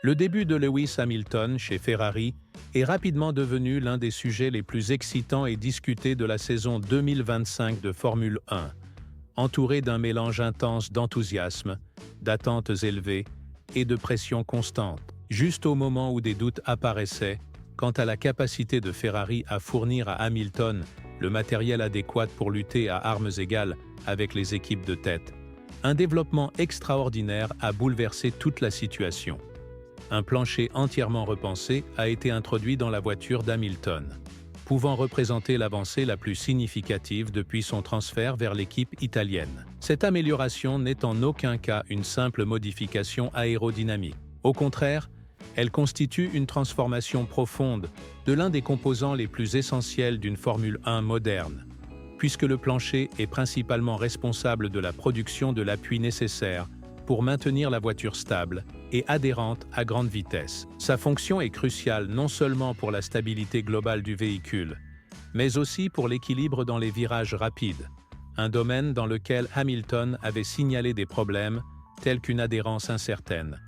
Le début de Lewis Hamilton chez Ferrari est rapidement devenu l'un des sujets les plus excitants et discutés de la saison 2025 de Formule 1, entouré d'un mélange intense d'enthousiasme, d'attentes élevées et de pression constante. Juste au moment où des doutes apparaissaient quant à la capacité de Ferrari à fournir à Hamilton le matériel adéquat pour lutter à armes égales avec les équipes de tête, un développement extraordinaire a bouleversé toute la situation. Un plancher entièrement repensé a été introduit dans la voiture d'Hamilton, pouvant représenter l'avancée la plus significative depuis son transfert vers l'équipe italienne. Cette amélioration n'est en aucun cas une simple modification aérodynamique. Au contraire, elle constitue une transformation profonde de l'un des composants les plus essentiels d'une Formule 1 moderne, puisque le plancher est principalement responsable de la production de l'appui nécessaire pour maintenir la voiture stable et adhérente à grande vitesse. Sa fonction est cruciale non seulement pour la stabilité globale du véhicule, mais aussi pour l'équilibre dans les virages rapides, un domaine dans lequel Hamilton avait signalé des problèmes tels qu'une adhérence incertaine,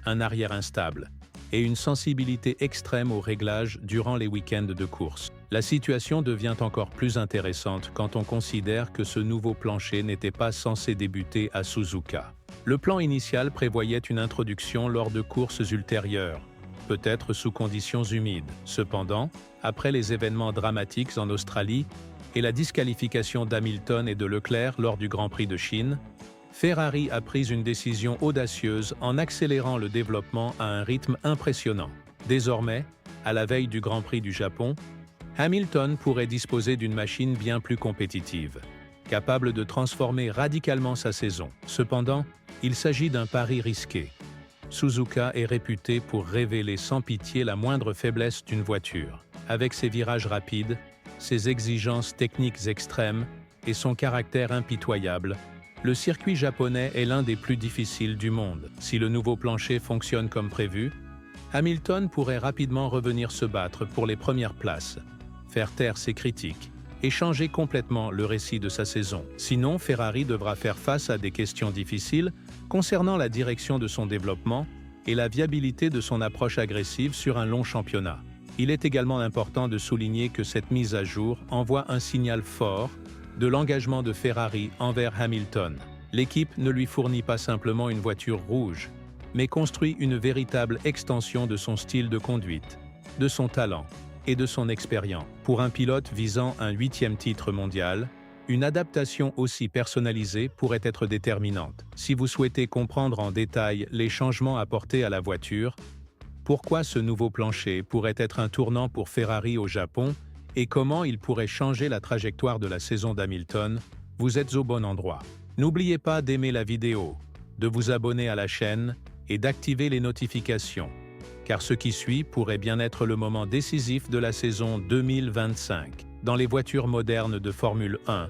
un arrière instable et une sensibilité extrême aux réglages durant les week-ends de course. La situation devient encore plus intéressante quand on considère que ce nouveau plancher n'était pas censé débuter à Suzuka. Le plan initial prévoyait une introduction lors de courses ultérieures, peut-être sous conditions humides. Cependant, après les événements dramatiques en Australie et la disqualification d'Hamilton et de Leclerc lors du Grand Prix de Chine, Ferrari a pris une décision audacieuse en accélérant le développement à un rythme impressionnant. Désormais, à la veille du Grand Prix du Japon, Hamilton pourrait disposer d'une machine bien plus compétitive, capable de transformer radicalement sa saison. Cependant, il s'agit d'un pari risqué. Suzuka est réputé pour révéler sans pitié la moindre faiblesse d'une voiture. Avec ses virages rapides, ses exigences techniques extrêmes et son caractère impitoyable, le circuit japonais est l'un des plus difficiles du monde. Si le nouveau plancher fonctionne comme prévu, Hamilton pourrait rapidement revenir se battre pour les premières places, faire taire ses critiques et changer complètement le récit de sa saison. Sinon, Ferrari devra faire face à des questions difficiles concernant la direction de son développement et la viabilité de son approche agressive sur un long championnat. Il est également important de souligner que cette mise à jour envoie un signal fort de l'engagement de Ferrari envers Hamilton. L'équipe ne lui fournit pas simplement une voiture rouge, mais construit une véritable extension de son style de conduite, de son talent et de son expérience. Pour un pilote visant un 8e titre mondial, une adaptation aussi personnalisée pourrait être déterminante. Si vous souhaitez comprendre en détail les changements apportés à la voiture, pourquoi ce nouveau plancher pourrait être un tournant pour Ferrari au Japon et comment il pourrait changer la trajectoire de la saison d'Hamilton, vous êtes au bon endroit. N'oubliez pas d'aimer la vidéo, de vous abonner à la chaîne et d'activer les notifications, car ce qui suit pourrait bien être le moment décisif de la saison 2025. Dans les voitures modernes de Formule 1,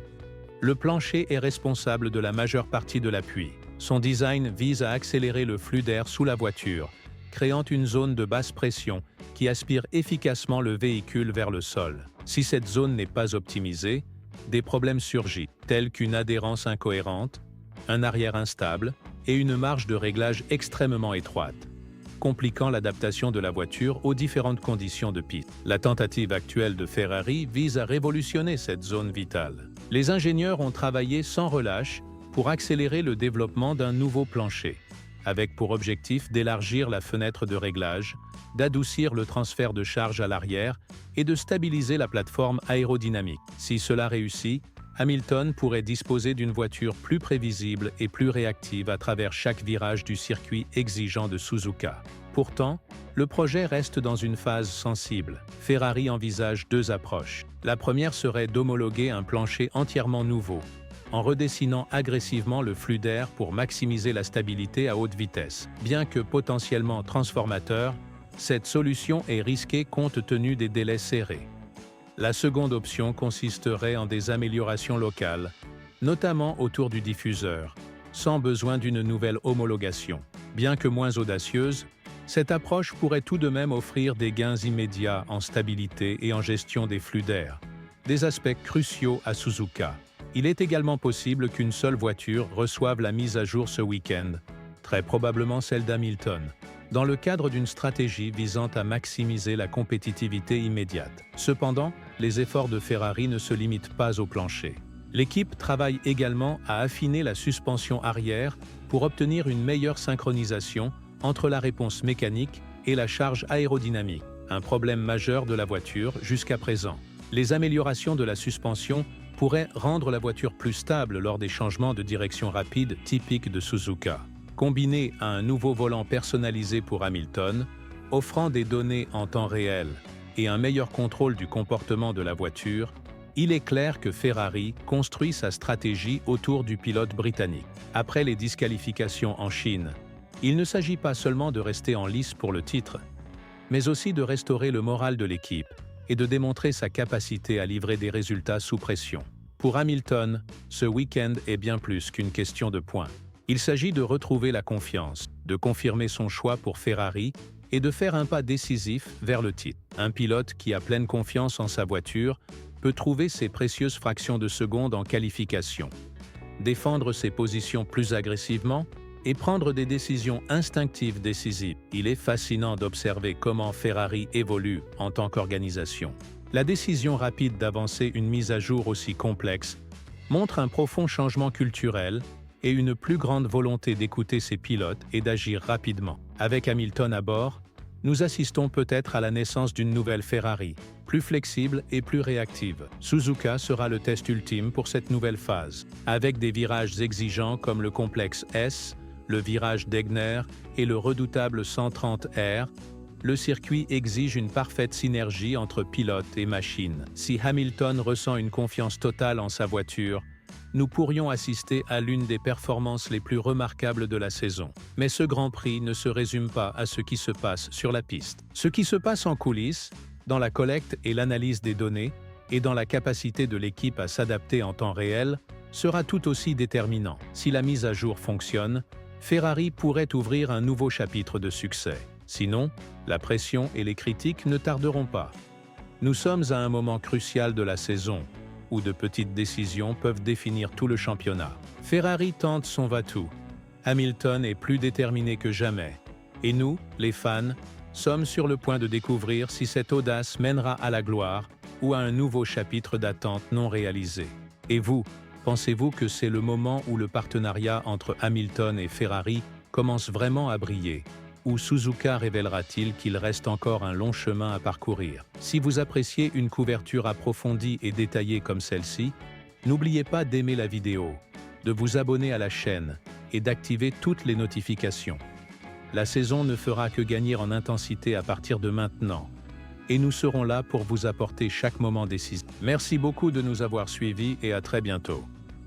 le plancher est responsable de la majeure partie de l'appui. Son design vise à accélérer le flux d'air sous la voiture, créant une zone de basse pression qui aspire efficacement le véhicule vers le sol. Si cette zone n'est pas optimisée, des problèmes surgissent, tels qu'une adhérence incohérente, un arrière instable et une marge de réglage extrêmement étroite, compliquant l'adaptation de la voiture aux différentes conditions de piste. La tentative actuelle de Ferrari vise à révolutionner cette zone vitale. Les ingénieurs ont travaillé sans relâche pour accélérer le développement d'un nouveau plancher, avec pour objectif d'élargir la fenêtre de réglage, d'adoucir le transfert de charge à l'arrière et de stabiliser la plateforme aérodynamique. Si cela réussit, Hamilton pourrait disposer d'une voiture plus prévisible et plus réactive à travers chaque virage du circuit exigeant de Suzuka. Pourtant, le projet reste dans une phase sensible. Ferrari envisage deux approches. La première serait d'homologuer un plancher entièrement nouveau, en redessinant agressivement le flux d'air pour maximiser la stabilité à haute vitesse. Bien que potentiellement transformateur, cette solution est risquée compte tenu des délais serrés. La seconde option consisterait en des améliorations locales, notamment autour du diffuseur, sans besoin d'une nouvelle homologation. Bien que moins audacieuse, cette approche pourrait tout de même offrir des gains immédiats en stabilité et en gestion des flux d'air, des aspects cruciaux à Suzuka. Il est également possible qu'une seule voiture reçoive la mise à jour ce week-end, très probablement celle d'Hamilton, dans le cadre d'une stratégie visant à maximiser la compétitivité immédiate. Cependant, les efforts de Ferrari ne se limitent pas au plancher. L'équipe travaille également à affiner la suspension arrière pour obtenir une meilleure synchronisation entre la réponse mécanique et la charge aérodynamique, un problème majeur de la voiture jusqu'à présent. Les améliorations de la suspension pourraient rendre la voiture plus stable lors des changements de direction rapides typiques de Suzuka. Combiné à un nouveau volant personnalisé pour Hamilton, offrant des données en temps réel et un meilleur contrôle du comportement de la voiture, il est clair que Ferrari construit sa stratégie autour du pilote britannique. Après les disqualifications en Chine, il ne s'agit pas seulement de rester en lice pour le titre, mais aussi de restaurer le moral de l'équipe et de démontrer sa capacité à livrer des résultats sous pression. Pour Hamilton, ce week-end est bien plus qu'une question de points. Il s'agit de retrouver la confiance, de confirmer son choix pour Ferrari et de faire un pas décisif vers le titre. Un pilote qui a pleine confiance en sa voiture peut trouver ses précieuses fractions de seconde en qualification, défendre ses positions plus agressivement et prendre des décisions instinctives décisives. Il est fascinant d'observer comment Ferrari évolue en tant qu'organisation. La décision rapide d'avancer une mise à jour aussi complexe montre un profond changement culturel et une plus grande volonté d'écouter ses pilotes et d'agir rapidement. Avec Hamilton à bord, nous assistons peut-être à la naissance d'une nouvelle Ferrari, plus flexible et plus réactive. Suzuka sera le test ultime pour cette nouvelle phase. Avec des virages exigeants comme le complexe S, le virage d'Egner et le redoutable 130R, le circuit exige une parfaite synergie entre pilote et machine. Si Hamilton ressent une confiance totale en sa voiture, nous pourrions assister à l'une des performances les plus remarquables de la saison. Mais ce Grand Prix ne se résume pas à ce qui se passe sur la piste. Ce qui se passe en coulisses, dans la collecte et l'analyse des données, et dans la capacité de l'équipe à s'adapter en temps réel, sera tout aussi déterminant. Si la mise à jour fonctionne, Ferrari pourrait ouvrir un nouveau chapitre de succès. Sinon, la pression et les critiques ne tarderont pas. Nous sommes à un moment crucial de la saison, où de petites décisions peuvent définir tout le championnat. Ferrari tente son va-tout. Hamilton est plus déterminé que jamais. Et nous, les fans, sommes sur le point de découvrir si cette audace mènera à la gloire ou à un nouveau chapitre d'attente non réalisé. Et vous, pensez-vous que c'est le moment où le partenariat entre Hamilton et Ferrari commence vraiment à briller? Ou Suzuka révélera-t-il qu'il reste encore un long chemin à parcourir? Si vous appréciez une couverture approfondie et détaillée comme celle-ci, n'oubliez pas d'aimer la vidéo, de vous abonner à la chaîne et d'activer toutes les notifications. La saison ne fera que gagner en intensité à partir de maintenant, et nous serons là pour vous apporter chaque moment décisif. Merci beaucoup de nous avoir suivis et à très bientôt.